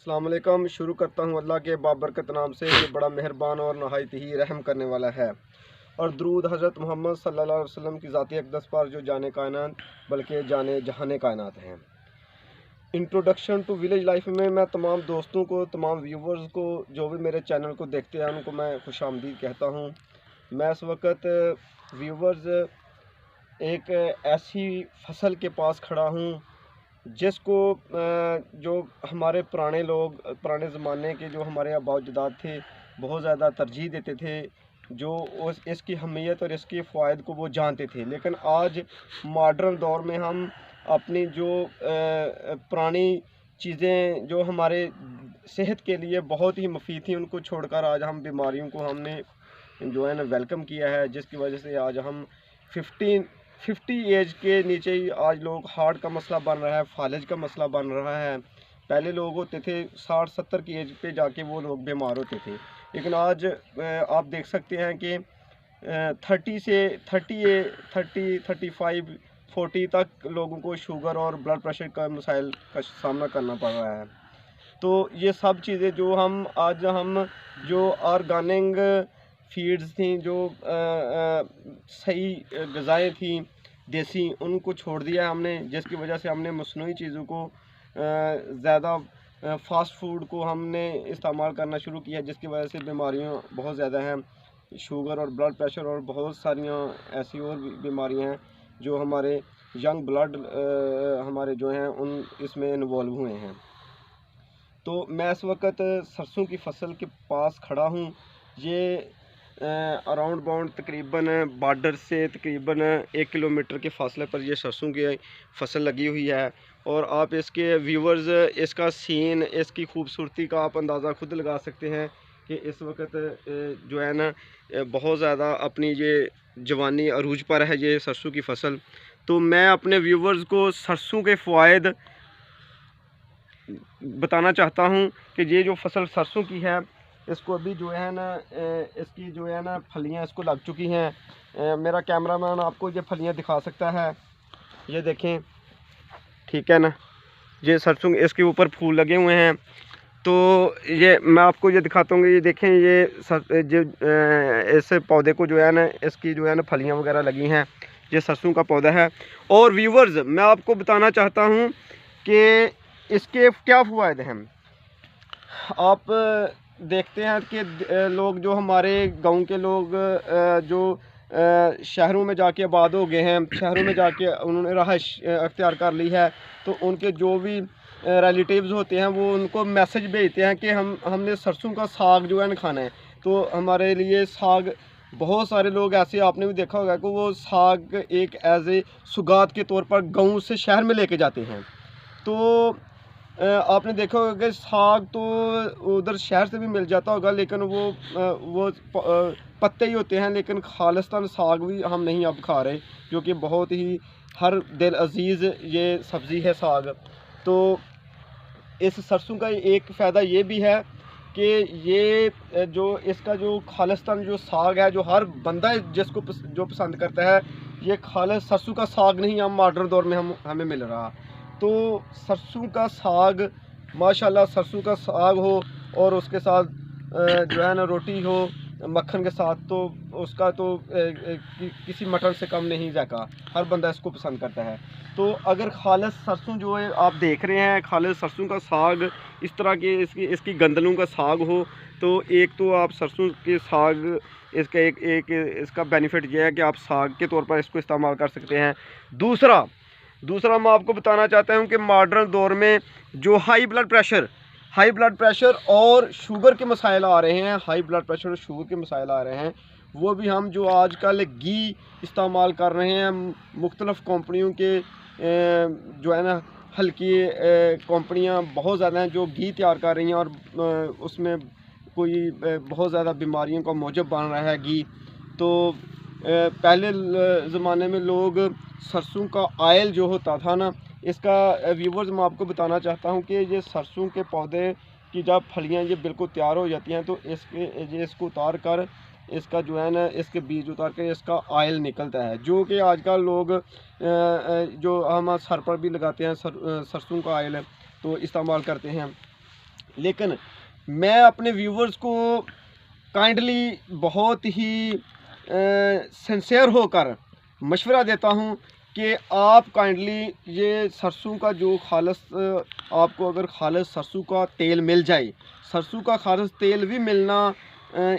अस्सलाम वालेकुम। शुरू करता हूँ अल्लाह के बाबरकत नाम से, ये बड़ा मेहरबान और नहायत ही रहम करने वाला है। और दरूद हज़रत मोहम्मद सल्लल्लाहु अलैहि वसल्लम की ज़ाती अक़दस पर जो जाने कायनात बल्कि जाने जहाने कायनात हैं। इंट्रोडक्शन टू विलेज लाइफ में मैं तमाम दोस्तों को, तमाम व्यूवर्स को, जो भी मेरे चैनल को देखते हैं, उनको मैं खुशामदीद कहता हूँ। मैं इस वक्त व्यूवर्स एक ऐसी फसल के पास खड़ा हूँ जिसको जो हमारे पुराने लोग, पुराने ज़माने के जो हमारे आबा अजदाद थे, बहुत ज़्यादा तरजीह देते थे, जो इसकी अहमियत और इसके फ़ायदे को वो जानते थे। लेकिन आज मॉडर्न दौर में हम अपनी जो पुरानी चीज़ें जो हमारे सेहत के लिए बहुत ही मुफीद थी, उनको छोड़कर आज हम बीमारियों को हमने जो है ना वेलकम किया है, जिसकी वजह से आज हम 50 एज के नीचे ही आज लोग हार्ट का मसला बन रहा है, फालिज का मसला बन रहा है। पहले लोग होते थे 60-70 की एज पे जाके वो लोग बीमार होते थे, लेकिन आज आप देख सकते हैं कि 35-40 तक लोगों को शुगर और ब्लड प्रेशर का मसाइल का सामना करना पड़ रहा है। तो ये सब चीज़ें जो हम जो ऑर्गेनिक फीड्स थी, जो सही ग़िज़ाएँ थी देसी, उनको छोड़ दिया है हमने, जिसकी वजह से हमने मसनूई चीज़ों को ज़्यादा फ़ास्ट फूड को हमने इस्तेमाल करना शुरू किया, जिसकी वजह से बीमारियां बहुत ज़्यादा हैं, शुगर और ब्लड प्रेशर और बहुत सारियां ऐसी और बीमारियां हैं जो हमारे यंग ब्लड हमारे जो हैं उन इसमें इन्वॉल्व हुए हैं। तो मैं इस वक्त सरसों की फसल के पास खड़ा हूँ। ये अराउंड बाउंड तकरीबन बॉर्डर से तकरीबन 1 किलोमीटर के फासले पर ये सरसों की फसल लगी हुई है। और आप इसके व्यूवर्स इसका सीन, इसकी खूबसूरती का आप अंदाज़ा खुद लगा सकते हैं कि इस वक्त जो है ना बहुत ज़्यादा अपनी ये जवानी अरूज पर है ये सरसों की फसल। तो मैं अपने व्यूवर्स को सरसों के फ़वाइद बताना चाहता हूँ कि ये जो फसल सरसों की है, इसको अभी जो है ना इसकी जो है ना फलियाँ इसको लग चुकी हैं। मेरा कैमरामैन आपको ये फलियाँ दिखा सकता है, ये देखें, ठीक है ना, ये सरसों इसके ऊपर फूल लगे हुए हैं। तो ये मैं आपको ये दिखाता हूँ, ये देखें, ये जो इस पौधे को जो है ना इसकी जो है ना फलियाँ वगैरह लगी हैं, ये सरसों का पौधा है। और व्यूवर्स मैं आपको बताना चाहता हूँ कि इसके क्या फ़ायदे हैं। आप देखते हैं कि लोग जो हमारे गांव के लोग जो शहरों में जाके आबाद हो गए हैं, शहरों में जाके उन्होंने रहाइश अख्तियार कर ली है, तो उनके जो भी रिलेटिव्स होते हैं वो उनको मैसेज भेजते हैं कि हमने सरसों का साग जो है ना खाना है। तो हमारे लिए साग, बहुत सारे लोग ऐसे आपने भी देखा होगा कि वो साग एक एज ए सुगात के तौर पर गाँव से शहर में लेके जाते हैं। तो आपने देखा होगा कि साग तो उधर शहर से भी मिल जाता होगा, लेकिन वो पत्ते ही होते हैं, लेकिन खालिस्तान साग भी हम नहीं अब खा रहे, जो कि बहुत ही हर दिल अजीज़ ये सब्ज़ी है साग। तो इस सरसों का एक फ़ायदा ये भी है कि ये जो इसका जो खालिस्तान जो साग है, जो हर बंदा जिसको जो पसंद करता है, ये खालिस सरसों का साग नहीं हम मॉडर्न दौर में हमें मिल रहा। तो सरसों का साग, माशाल्लाह सरसों का साग हो और उसके साथ जो है ना रोटी हो मक्खन के साथ, तो उसका तो किसी मटन से कम नहीं जाएगा, हर बंदा इसको पसंद करता है। तो अगर खालिस सरसों जो है आप देख रहे हैं, खालिस सरसों का साग इस तरह के इसकी गंदलों का साग हो, तो एक तो आप सरसों के साग इसका एक इसका बेनिफिट ये है कि आप साग के तौर पर इसको इस्तेमाल कर सकते हैं। दूसरा मैं आपको बताना चाहता हूँ कि मॉडर्न दौर में जो हाई ब्लड प्रेशर और शुगर के मसाइल आ रहे हैं, हाई ब्लड प्रेशर और शुगर के मसाइल आ रहे हैं, वो भी हम जो आजकल घी इस्तेमाल कर रहे हैं, मुख्तलिफ़ कंपनियों के जो है ना हल्की कंपनियां बहुत ज़्यादा हैं जो घी तैयार कर रही हैं, और उसमें कोई बहुत ज़्यादा बीमारियों का मौजब बन रहा है घी। तो पहले ज़माने में लोग सरसों का ऑयल जो होता था ना, इसका व्यूवर्स मैं आपको बताना चाहता हूँ कि ये सरसों के पौधे की जब फलियाँ ये बिल्कुल तैयार हो जाती हैं, तो इसको उतार कर, इसका जो है ना इसके बीज उतार कर इसका ऑयल निकलता है, जो कि आजकल लोग जो हम सर पर भी लगाते हैं, सरसों का ऑयल तो इस्तेमाल करते हैं। लेकिन मैं अपने व्यूवर्स को काइंडली बहुत ही सिंसियर होकर मशवरा देता हूँ कि आप काइंडली ये सरसों का जो खालस आपको अगर खालस सरसों का तेल मिल जाए, सरसों का खालस तेल भी मिलना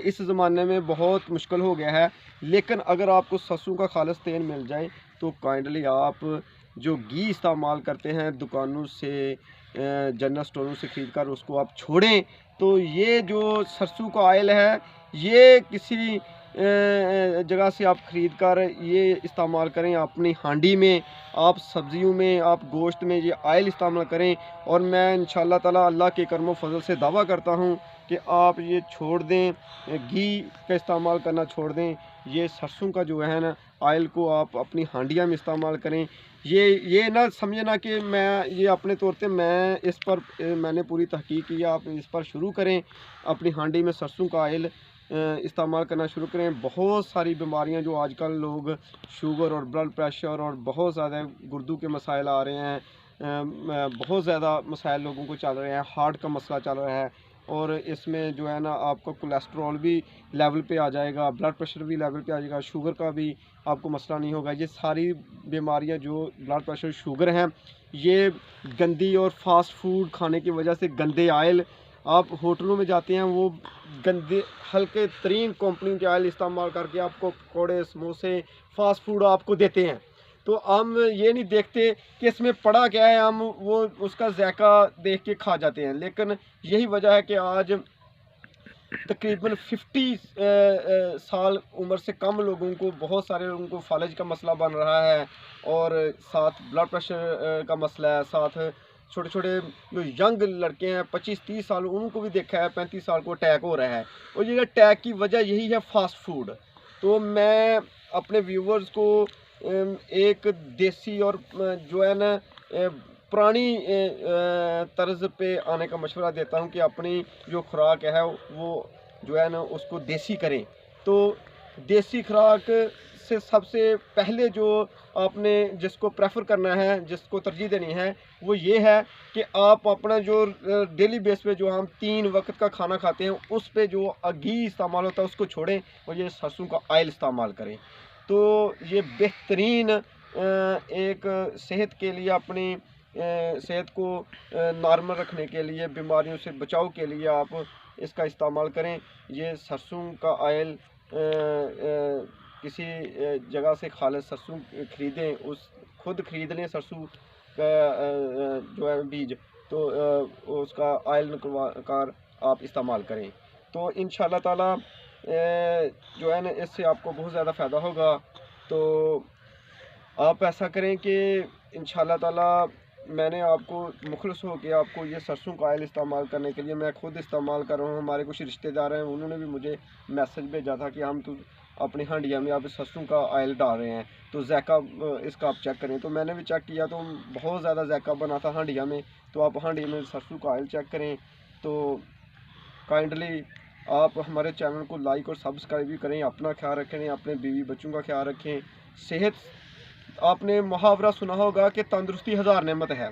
इस ज़माने में बहुत मुश्किल हो गया है, लेकिन अगर आपको सरसों का खालस तेल मिल जाए तो काइंडली आप जो घी इस्तेमाल करते हैं दुकानों से, जनरल स्टोरों से ख़रीद कर उसको आप छोड़ें। तो ये जो सरसों का ऑयल है ये किसी जगह से आप ख़रीद कर ये इस्तेमाल करें अपनी हांडी में, आप सब्ज़ियों में, आप गोश्त में ये ऑयल इस्तेमाल करें। और मैं इंशाअल्लाह ताला अल्लाह के करम फजल से दावा करता हूँ कि आप ये छोड़ दें, घी का इस्तेमाल करना छोड़ दें, ये सरसों का जो है ना ऑयल को आप अपनी हांडिया में इस्तेमाल करें। ये ना समझना कि मैं ये अपने तौर पे मैं इस पर मैंने पूरी तहकीक की, आप इस पर शुरू करें, अपनी हांडी में सरसों का ऑयल इस्तेमाल करना शुरू करें। बहुत सारी बीमारियां जो आजकल लोग शुगर और ब्लड प्रेशर और बहुत ज़्यादा गुर्दों के मसाइल आ रहे हैं, बहुत ज़्यादा मसाइल लोगों को चल रहे हैं, हार्ट का मसला चल रहा है, और इसमें जो है ना आपका कोलेस्ट्रॉल भी लेवल पे आ जाएगा, ब्लड प्रेशर भी लेवल पे आ जाएगा, शुगर का भी आपको मसला नहीं होगा। ये सारी बीमारियां जो ब्लड प्रेशर शुगर हैं ये गंदी और फास्ट फूड खाने की वजह से, गंदे ऑयल आप होटलों में जाते हैं वो गंदे हल्के तरीन कंपनी के ऑयल इस्तेमाल करके आपको पकौड़े समोसे फास्ट फूड आपको देते हैं। तो हम ये नहीं देखते कि इसमें पड़ा क्या है, हम वो उसका जायका देख के खा जाते हैं। लेकिन यही वजह है कि आज तकरीबन 50 साल उम्र से कम लोगों को, बहुत सारे लोगों को फालज का मसला बन रहा है, और साथ ब्लड प्रेशर का मसला है, साथ छोटे छोटे जो यंग लड़के हैं 25-30 साल उनको भी देखा है 35 साल को अटैक हो रहा है। और ये अटैक की वजह यही है फास्ट फूड। तो मैं अपने व्यूवर्स को एक देसी और जो है ना पुरानी तर्ज पे आने का मशवरा देता हूँ कि अपनी जो खुराक है वो जो है ना उसको देसी करें। तो देसी खुराक से सबसे पहले जो आपने जिसको प्रेफर करना है, जिसको तरजीह देनी है, वो ये है कि आप अपना जो डेली बेस पे जो हम 3 वक्त का खाना खाते हैं उस पे जो घी इस्तेमाल होता है उसको छोड़ें और ये सरसों का ऑयल इस्तेमाल करें। तो ये बेहतरीन एक सेहत के लिए, अपनी सेहत को नॉर्मल रखने के लिए, बीमारियों से बचाव के लिए आप इसका इस्तेमाल करें। ये सरसों का ऑयल किसी जगह से खालिस सरसों ख़रीदें, उस खुद ख़रीद लें सरसों का जो है बीज, तो उसका ऑयल निकलवा कर आप इस्तेमाल करें। तो इंशाअल्लाह ताला जो है ना इससे आपको बहुत ज़्यादा फ़ायदा होगा। तो आप ऐसा करें कि इंशाअल्लाह ताला मैंने आपको मुखलिस हो के आपको ये सरसों का ऑयल इस्तेमाल करने के लिए मैं खुद इस्तेमाल कर रहा हूँ। हमारे कुछ रिश्तेदार हैं, उन्होंने भी मुझे मैसेज भेजा था कि हम तो अपनी हांडिया में आप सरसों का ऑयल डाल रहे हैं, तो जायका इसका आप चेक करें। तो मैंने भी चेक किया तो बहुत ज़्यादा जायका बना था हांडिया में। तो आप हांडिया में सरसों का ऑयल चेक करें। तो काइंडली आप हमारे चैनल को लाइक और सब्सक्राइब भी करें। अपना ख्याल रखें, अपने बीवी बच्चों का ख्याल रखें। सेहत, आपने मुहावरा सुना होगा कि तंदुरुस्ती हज़ार नेमत है।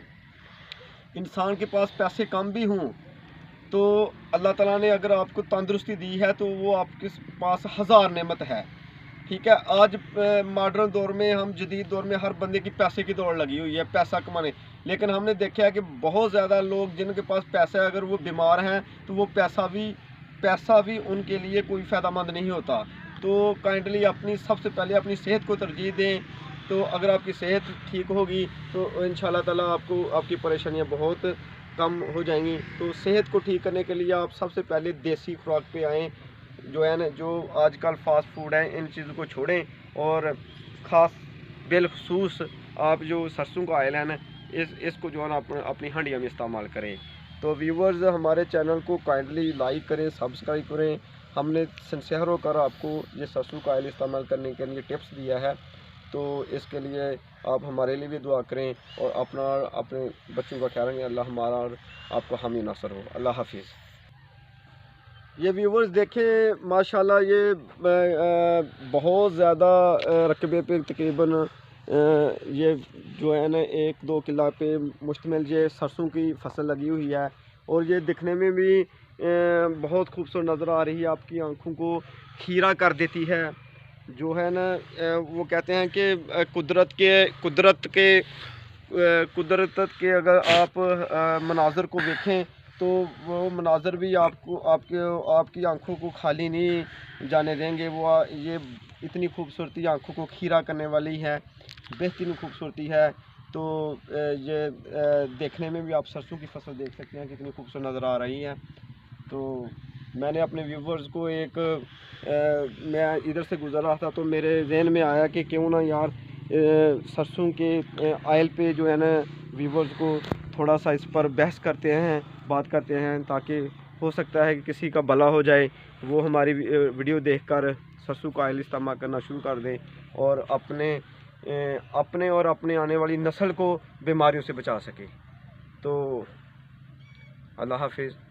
इंसान के पास पैसे कम भी हों तो अल्लाह ताला ने अगर आपको तंदुरुस्ती दी है तो वो आपके पास हज़ार नेमत है। ठीक है, आज मॉडर्न दौर में, हम जदीद दौर में हर बंदे की पैसे की दौड़ लगी हुई है, पैसा कमाने। लेकिन हमने देखा है कि बहुत ज़्यादा लोग जिनके पास पैसा है, अगर वो बीमार हैं तो वो पैसा भी उनके लिए कोई फ़ायदेमंद नहीं होता। तो काइंडली अपनी सबसे पहले अपनी सेहत को तरजीह दें। तो अगर आपकी सेहत ठीक होगी तो इंशाअल्लाह ताला आपको आपकी परेशानियां बहुत कम हो जाएंगी। तो सेहत को ठीक करने के लिए आप सबसे पहले देसी खुराक पे आएँ, जो है ना, जो आजकल फास्ट फूड है इन चीज़ों को छोड़ें, और ख़ास बिलखसूस आप जो सरसों का ऑयल है ना इसको जो है ना अपनी हंडिया में इस्तेमाल करें। तो व्यूवर्स हमारे चैनल को काइंडली लाइक करें, सब्सक्राइब करें। हमने सिंसियर होकर आपको ये सरसों का ऑयल इस्तेमाल करने के लिए टिप्स दिया है। तो इसके लिए आप हमारे लिए भी दुआ करें और अपने बच्चों का ख्याल रखें। अल्लाह हमारा और आपका हामी नासर हो। अल्लाह हाफिज़। ये व्यूवर्स देखें माशाल्लाह, ये बहुत ज़्यादा रकबे पे तकरीबन ये जो है ना 1-2 किला पे मुश्तमिल ये सरसों की फसल लगी हुई है। और ये दिखने में भी बहुत खूबसूरत नज़र आ रही है, आपकी आंखों को खीरा कर देती है। जो है ना वो कहते हैं कि कुदरत के अगर आप मनाज़र को देखें तो वो मनाज़र भी आपकी आंखों को खाली नहीं जाने देंगे। ये इतनी खूबसूरती आंखों को खीरा करने वाली है, बेहतरीन खूबसूरती है। तो ये देखने में भी आप सरसों की फसल देख सकते हैं कितनी खूबसूरत नज़र आ रही है। तो मैंने अपने व्यूवर्स को मैं इधर से गुज़र रहा था तो मेरे जहन में आया कि क्यों ना यार सरसों के आयल पे जो है ना व्यूवर्स को थोड़ा सा इस पर बहस करते हैं, बात करते हैं, ताकि हो सकता है कि किसी का भला हो जाए, वो हमारी वीडियो देखकर सरसों का आयल इस्तेमाल करना शुरू कर दें और अपने और अपने आने वाली नस्ल को बीमारियों से बचा सके। तो अल्लाह हाफिज़।